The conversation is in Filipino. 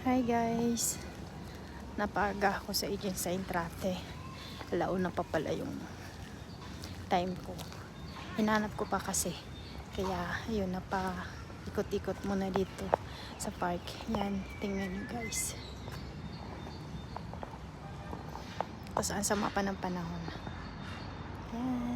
Hi guys, napaga ako sa agent sa Entrate. Alauna pa pala yung time ko. Hinanap ko pa kasi. Kaya ayun, ikot-ikot muna dito sa park. Yan, tingnan nyo guys. Tapos ang sama pa ng panahon. Yan.